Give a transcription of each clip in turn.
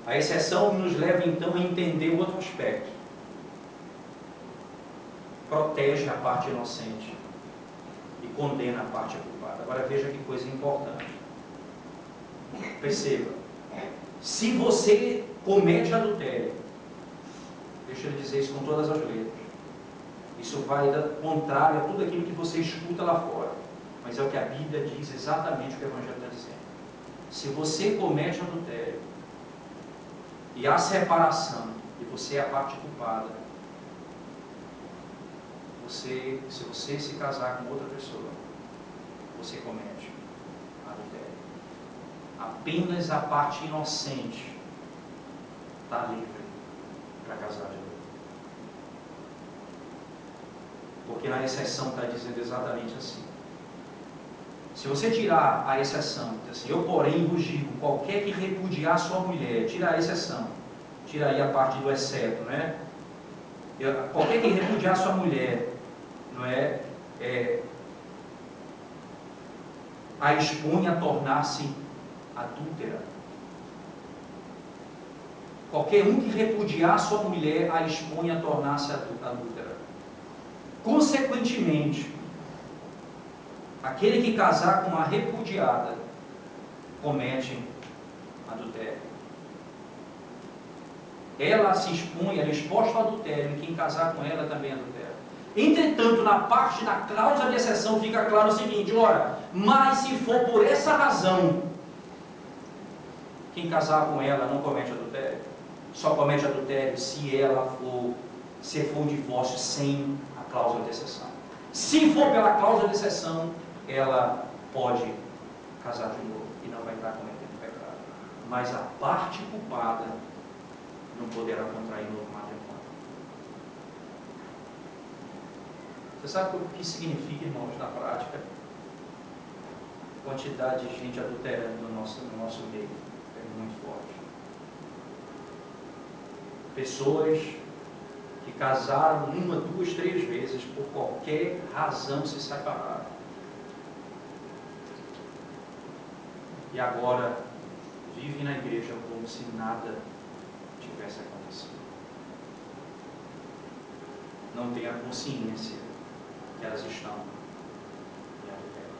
A exceção nos leva então a entender o outro aspecto. Protege a parte inocente e condena a parte culpada. Agora veja que coisa importante. Perceba, se você comete adultério, deixa eu dizer isso com todas as letras, isso vai contrário a tudo aquilo que você escuta lá fora, mas é o que a Bíblia diz, exatamente o que o Evangelho está dizendo. Se você comete adultério e há separação e você é a parte culpada, se você se casar com outra pessoa, você comete adultério. Apenas a parte inocente está livre para casar de novo. Porque na exceção está dizendo exatamente assim. Se você tirar a exceção, diz assim, eu porém vos digo, qualquer que repudiar sua mulher, tira a exceção, tira aí a parte do exceto, né? Qualquer que repudiar sua mulher, não é, a expõe a tornar-se adúltera. Qualquer um que repudiar sua mulher, a expõe a tornar-se adúltera. Consequentemente, aquele que casar com a repudiada comete adultério. Ela se expõe, ela é exposta ao adultério, e quem casar com ela também adultera. Entretanto, na cláusula de exceção fica claro o seguinte, ora, mas se for por essa razão, quem casar com ela não comete adultério. Só comete adultério se for um divórcio sem a cláusula de exceção. Se for pela cláusula de exceção, ela pode casar de novo e não vai estar cometendo pecado. Mas a parte culpada não poderá contrair novo matrimônio. Você sabe o que significa, irmãos, na prática? A quantidade de gente adulterando no nosso meio é muito forte. Pessoas que casaram 1, 2, 3 vezes, por qualquer razão se separaram. E agora vivem na igreja como se nada tivesse acontecido. Não têm a consciência que elas estão em adultério.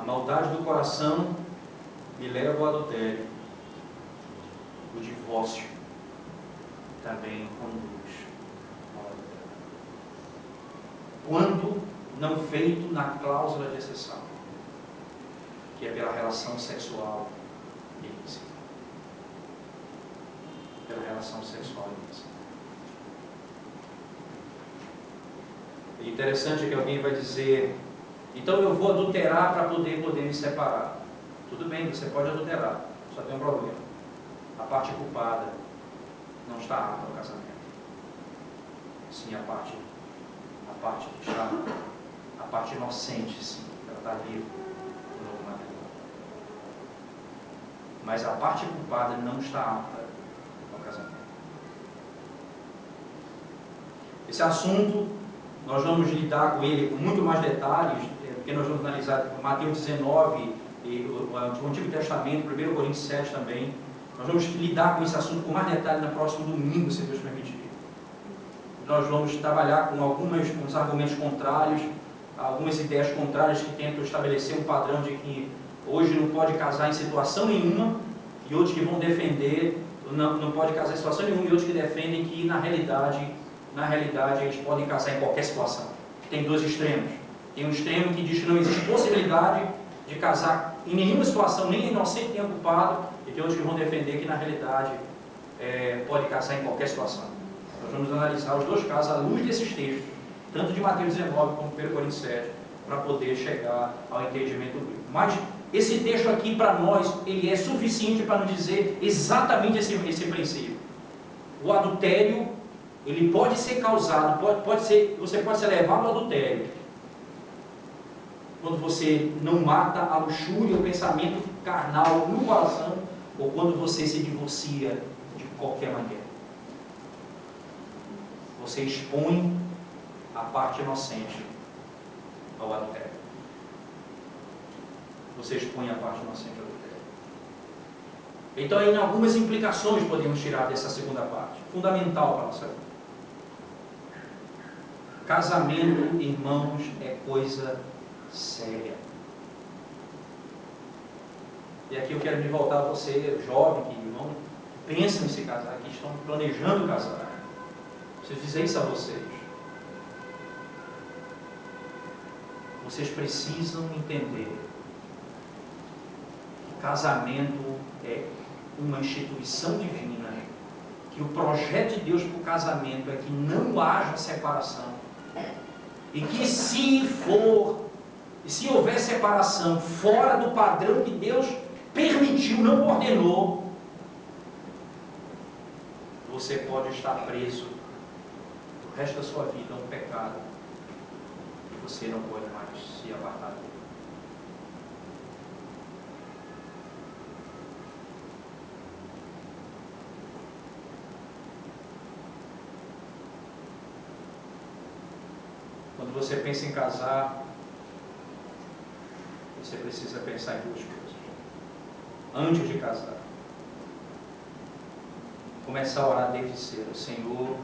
A maldade do coração me leva ao adultério. O divórcio também conduz ao adultério. Quando não feito na cláusula de exceção, que é pela relação sexual ilícita. Pela relação sexual ilícita. É interessante que alguém vai dizer, então eu vou adulterar para poder me separar. Tudo bem, você pode adulterar, só tem um problema. A parte culpada não está apta ao casamento. Sim, a parte que está, a parte inocente, sim, ela está livre do novo matrimônio. Mas a parte culpada não está apta ao casamento. Esse assunto, nós vamos lidar com ele com muito mais detalhes, porque nós vamos analisar Mateus 19, e o Antigo Testamento, 1 Coríntios 7 também. Nós vamos lidar com esse assunto com mais detalhe no próximo domingo, se Deus permitir. Nós vamos trabalhar com alguns argumentos contrários, algumas ideias contrárias que tentam estabelecer um padrão de que hoje não pode casar em situação nenhuma, e outros que vão defender, não pode casar em situação nenhuma, e outros que defendem que na realidade eles podem casar em qualquer situação. Tem dois extremos. Tem um extremo que diz que não existe possibilidade de casar em nenhuma situação, nem inocente nem culpado, e tem outros que vão defender que na realidade pode casar em qualquer situação. Nós vamos analisar os dois casos à luz desses textos, tanto de Mateus 19 como 1 Coríntios 7, para poder chegar ao entendimento bíblico. Mas esse texto aqui, para nós, ele é suficiente para nos dizer exatamente esse princípio. O adultério, ele pode ser causado, você pode ser levado ao adultério quando você não mata a luxúria, o pensamento carnal no coração, ou quando você se divorcia de qualquer maneira. Você expõe a parte inocente ao adultério. você expõe a parte inocente ao adultério. Então, aí, algumas implicações podemos tirar dessa segunda parte, fundamental para a nossa vida. Casamento, irmãos, é coisa séria. E aqui eu quero me voltar a você, jovem, que não pensa em se casar, que estão planejando casar. Se eu fizer isso a vocês, vocês precisam entender que casamento é uma instituição divina, que o projeto de Deus para o casamento é que não haja separação, e que se houver separação fora do padrão que Deus permitiu, não ordenou, você pode estar preso o resto da sua vida a um pecado e você não pode mais se apartar dele. Quando você pensa em casar, você precisa pensar em duas coisas. Antes de casar, começar a orar desde cedo. Senhor,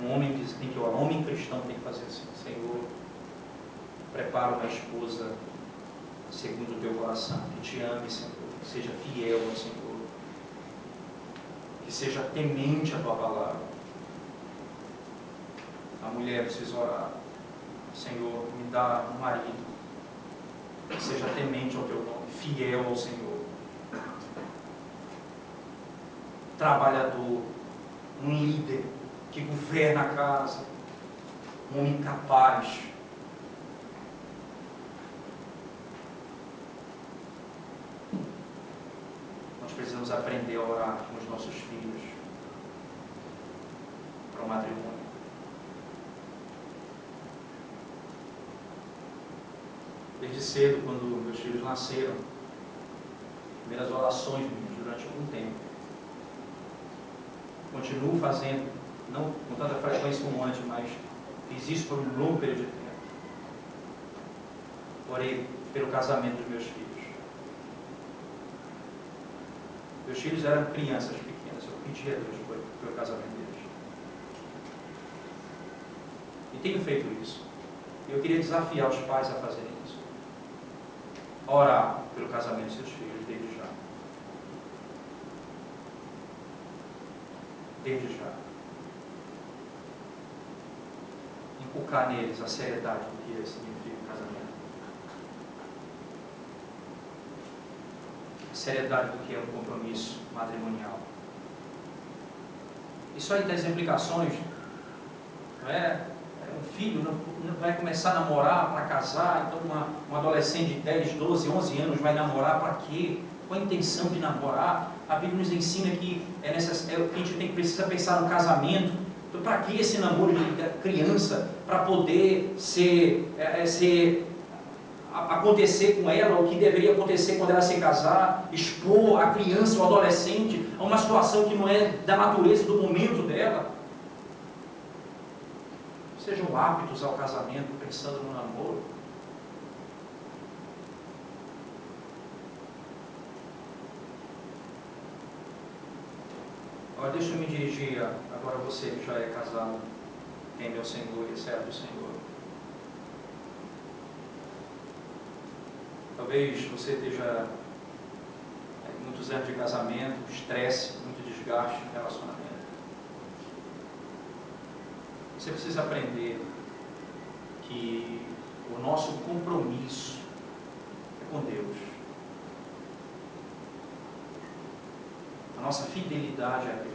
um homem tem que orar, um homem cristão tem que fazer assim. Senhor, prepara uma esposa segundo o teu coração, que te ame, Senhor, que seja fiel ao Senhor, que seja temente à tua palavra. A mulher precisa orar. Senhor, me dá um marido que seja temente ao teu nome, fiel ao Senhor, trabalhador, um líder que governa a casa, um homem capaz. Nós precisamos aprender a orar com os nossos filhos para o matrimônio. Desde cedo, quando meus filhos nasceram, primeiras orações durante algum tempo, continuo fazendo, não com tanta frequência como antes, mas fiz isso por um longo período de tempo. Orei pelo casamento dos meus filhos. Meus filhos eram crianças pequenas, eu pedi a Deus pelo casamento deles. E tenho feito isso. Eu queria desafiar os pais a fazerem isso. A orar pelo casamento dos seus filhos, desde já. Desde já. Inculcar neles a seriedade do que significa o casamento. A seriedade do que é um compromisso matrimonial. Isso aí das implicações, não é? Um filho não vai começar a namorar para casar, então uma adolescente de 10, 12, 11 anos vai namorar para quê? Com a intenção de namorar. A Bíblia nos ensina que a gente precisa pensar no casamento. Então, para que esse namoro de criança? Para poder acontecer com ela o que deveria acontecer quando ela se casar, expor a criança ou adolescente a uma situação que não é da natureza do momento dela. Sejam aptos ao casamento, pensando no namoro. Agora deixa eu me dirigir agora a você que já é casado, quem é meu Senhor e servo do Senhor. Talvez você esteja muitos anos de casamento, estresse, muito desgaste no relacionamento. Você precisa aprender que o nosso compromisso é com Deus. A nossa fidelidade a Deus.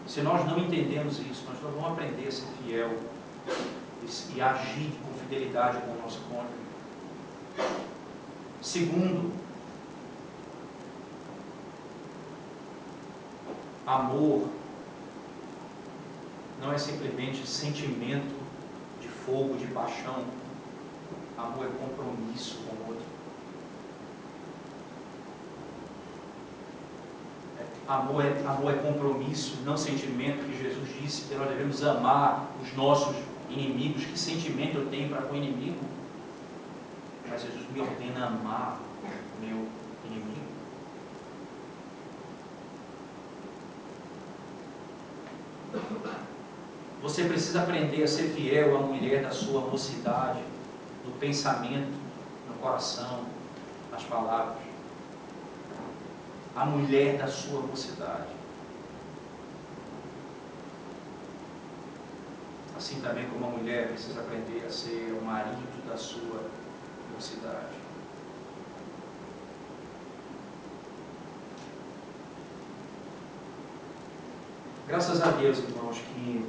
Se nós não entendemos isso, nós não vamos aprender a ser fiel e agir com fidelidade com o nosso cônjuge. Segundo, amor não é simplesmente sentimento de fogo, de paixão. Amor é compromisso com o outro. Amor é compromisso, não sentimento, que Jesus disse que nós devemos amar os nossos inimigos. Que sentimento eu tenho para com o inimigo? mas Jesus me ordena amar o meu inimigo. Você precisa aprender a ser fiel à mulher da sua mocidade, no pensamento, no coração, nas palavras. A mulher da sua mocidade. Assim também como a mulher precisa aprender a ser o marido da sua mocidade. Graças a Deus, irmãos, que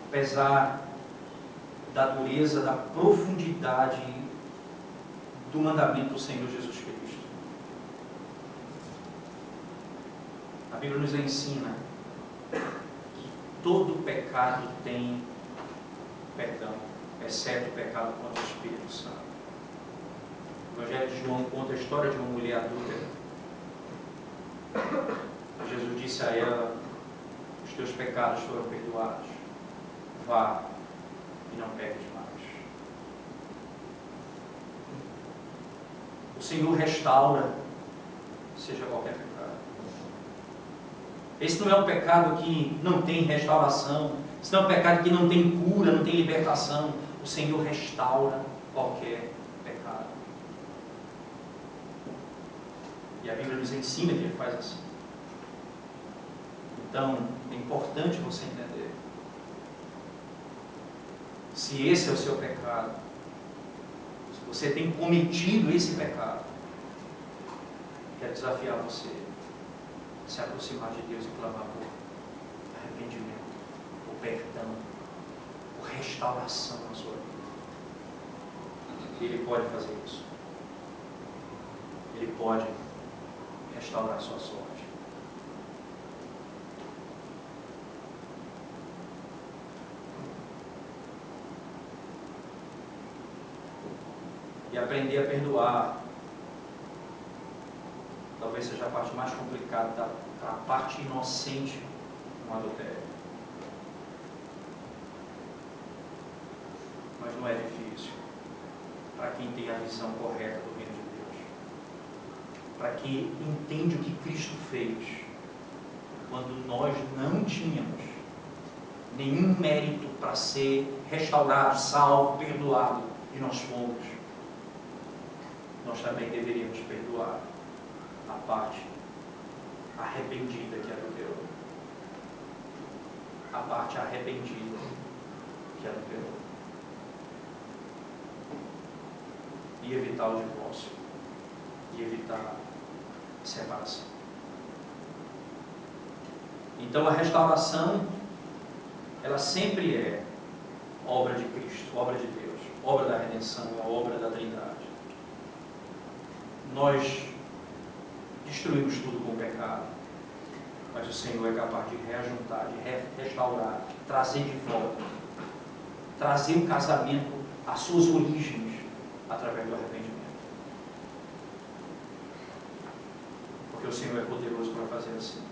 apesar da dureza, da profundidade do mandamento do Senhor Jesus Cristo, a Bíblia nos ensina que todo pecado tem perdão, exceto o pecado contra o Espírito Santo. O Evangelho de João conta a história de uma mulher adúltera. Jesus disse a ela: os teus pecados foram perdoados, vá e não peques mais. O Senhor restaura, seja qualquer pecado. Esse não é um pecado que não tem restauração, esse não é um pecado que não tem cura, não tem libertação. O Senhor restaura qualquer pecado. E a Bíblia nos ensina que Ele faz assim. Então, é importante você entender. Se esse é o seu pecado, se você tem cometido esse pecado, quero desafiar você a se aproximar de Deus e clamar por arrependimento, por perdão, por restauração na sua vida. Ele pode fazer isso. Ele pode restaurar a sua sorte. E aprender a perdoar talvez seja a parte mais complicada, a parte inocente no adultério. Mas não é difícil para quem tem a visão correta do reino de Deus, para quem entende o que Cristo fez quando nós não tínhamos nenhum mérito para ser restaurado, salvo, perdoado, e nós fomos. Nós também deveríamos perdoar a parte arrependida que adulterou. A parte arrependida que adulterou. E evitar o divórcio. E evitar a separação. Então a restauração, ela sempre é obra de Cristo, obra de Deus, obra da redenção, a obra da Trindade. Nós destruímos tudo com o pecado, mas o Senhor é capaz de reajuntar, de restaurar, trazer de volta, trazer o casamento às suas origens através do arrependimento. Porque o Senhor é poderoso para fazer assim.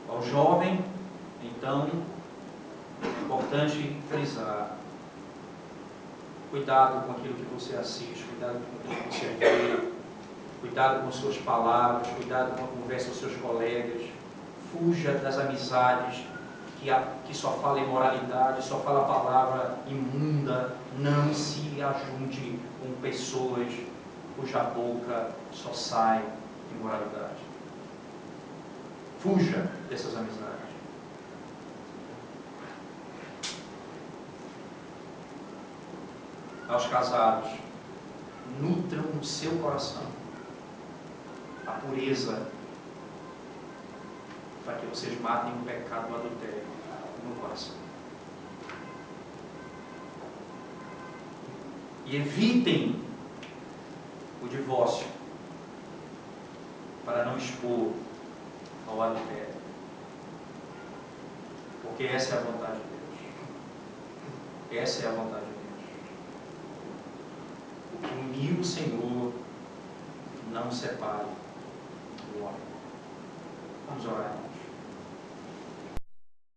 Ao jovem, então, é importante frisar: cuidado com aquilo que você assiste, cuidado com aquilo que você vê, cuidado com suas palavras, cuidado com a conversa dos seus colegas. Fuja das amizades que só fala imoralidade, só fala palavra imunda. Não se ajunte com pessoas cuja boca só sai imoralidade. Fuja dessas amizades. Aos casados, nutram no seu coração a pureza, para que vocês matem o pecado do adultério no coração. E evitem o divórcio, para não expor ao adultério. Porque essa é a vontade de Deus. Essa é a vontade de Deus. O que unir o Senhor não separe o homem. Vamos orar.